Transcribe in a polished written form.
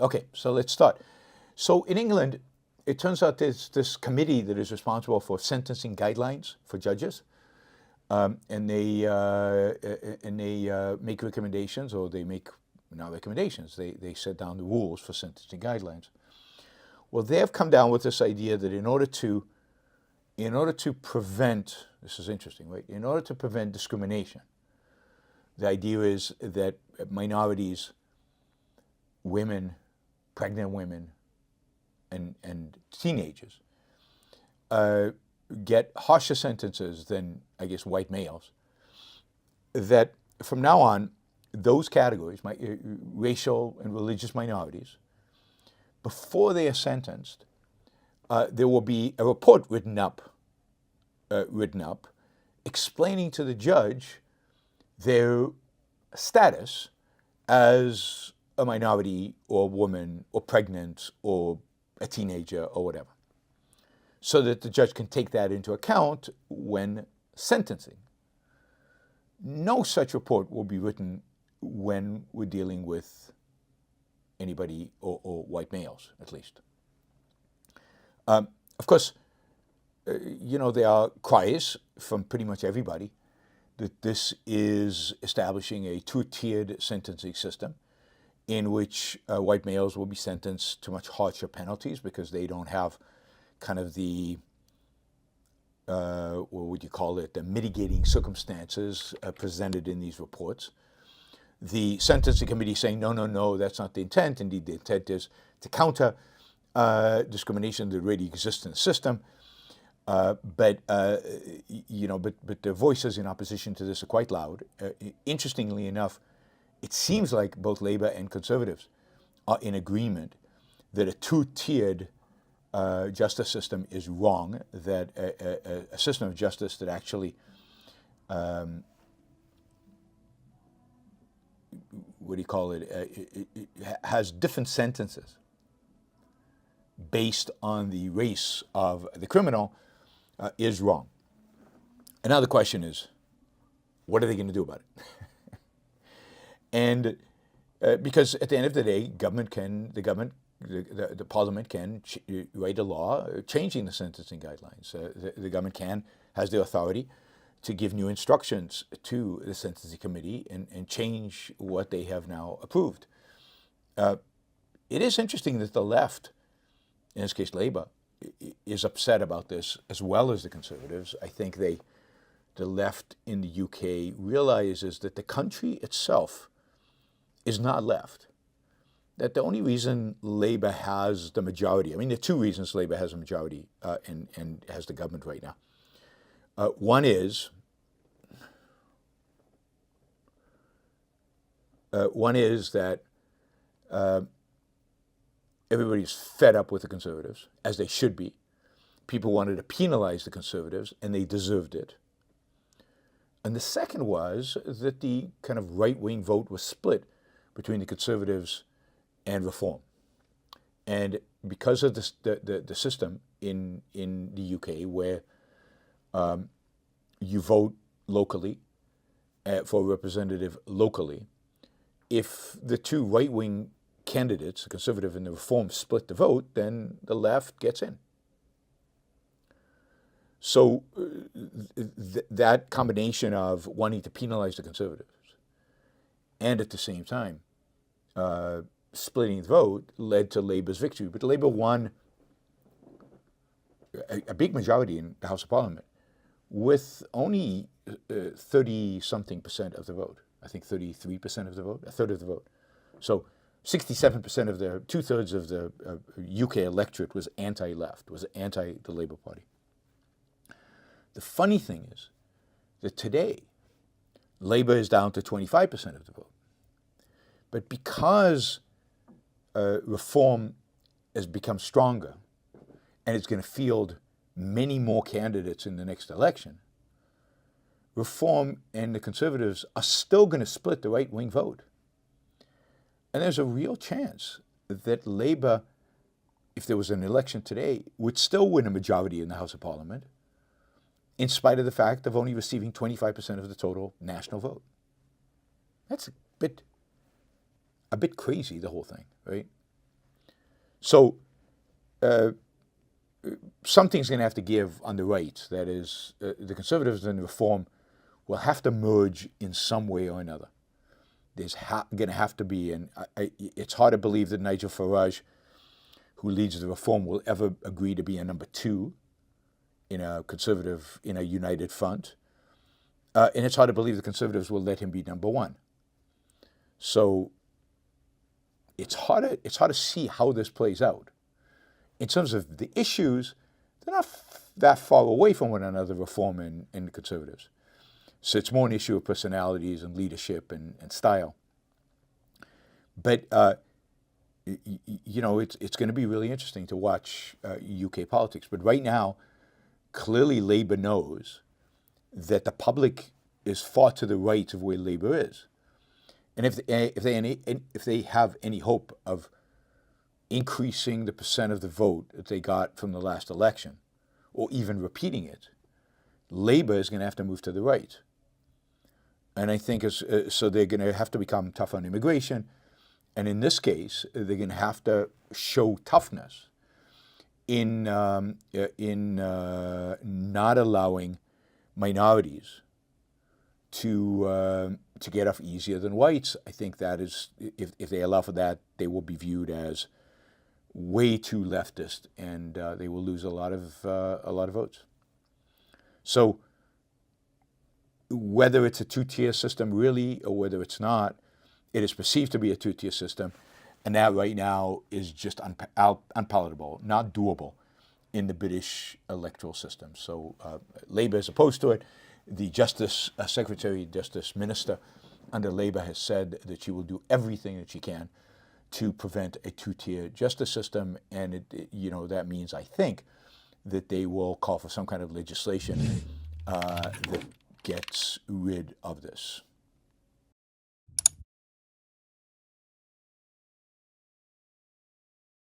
Okay, so let's start. So in England, it turns out there's this committee that is responsible for sentencing guidelines for judges, and they make recommendations, or they make not recommendations. They set down the rules for sentencing guidelines. Well, they have come down with this idea that in order to prevent, this is interesting, right? In order to prevent discrimination, the idea is that minorities, women, pregnant women, and teenagers get harsher sentences than, I guess, white males. That from now on, those categories, racial and religious minorities, before they are sentenced, there will be a report written up, explaining to the judge their status as a minority or a woman or pregnant or a teenager or whatever, so that the judge can take that into account when sentencing. No such report will be written when we're dealing with anybody or white males, at least. Of course, there are cries from pretty much everybody that this is establishing a two-tiered sentencing system in which white males will be sentenced to much harsher penalties because they don't have kind of the, what would you call it, the mitigating circumstances presented in these reports. The sentencing committee saying, no, that's not the intent. Indeed, the intent is to counter discrimination that already exists in the system. But the voices in opposition to this are quite loud. Interestingly enough, it seems like both Labour and Conservatives are in agreement that a two-tiered justice system is wrong, that a system of justice that actually, has different sentences based on the race of the criminal is wrong. And now the question is, what are they going to do about it? And because at the end of the day, the Parliament can write a law changing the sentencing guidelines. The government has the authority to give new instructions to the sentencing committee and change what they have now approved. It is interesting that the left, in this case Labour, is upset about this as well as the Conservatives. I think the left in the UK realizes that the country itself is not left. That the only reason Labour has the majority, there are two reasons Labour has a majority and has the government right now. One is that everybody's fed up with the Conservatives, as they should be. People wanted to penalize the Conservatives, and they deserved it. And the second was that the kind of right-wing vote was split between the Conservatives and Reform. And because of the system in the UK where you vote locally for a representative locally, if the two right-wing candidates, the Conservative and the Reform, split the vote, then the left gets in. So that combination of wanting to penalize the Conservatives and at the same time splitting the vote led to Labour's victory. But Labour won a big majority in the House of Parliament with only 30-something% of the vote. I think 33% of the vote, a third of the vote. So 67% of the, two-thirds of the UK electorate was anti-left, was anti the Labour Party. The funny thing is that today, Labour is down to 25% of the vote. But because Reform has become stronger and it's going to field many more candidates in the next election, Reform and the Conservatives are still going to split the right-wing vote. And there's a real chance that Labour, if there was an election today, would still win a majority in the House of Parliament, in spite of the fact of only receiving 25% of the total national vote. That's a bit crazy, the whole thing, right? So something's going to have to give on the right. That is, the Conservatives and the Reform will have to merge in some way or another. There's going to have to be, and it's hard to believe that Nigel Farage, who leads the Reform, will ever agree to be a number two in a Conservative, in a united front. And it's hard to believe the Conservatives will let him be number one. So it's hard to see how this plays out. In terms of the issues, they're not that far away from one another, Reform and the Conservatives. So it's more an issue of personalities and leadership and style. But, it's going to be really interesting to watch UK politics. But right now, clearly Labour knows that the public is far to the right of where Labour is. And if they have any hope of increasing the percent of the vote that they got from the last election, or even repeating it, Labour is going to have to move to the right. And I think so they're going to have to become tough on immigration. And in this case, they're going to have to show toughness in not allowing minorities to get off easier than whites. I think that is, if they allow for that, they will be viewed as way too leftist, and they will lose a lot of votes. So whether it's a two-tier system really, or whether it's not, it is perceived to be a two-tier system, and that right now is just unpalatable, not doable in the British electoral system. So Labour is opposed to it. The Secretary of Justice Minister under Labour has said that she will do everything that she can to prevent a two-tier justice system, and that means, I think, that they will call for some kind of legislation that gets rid of this.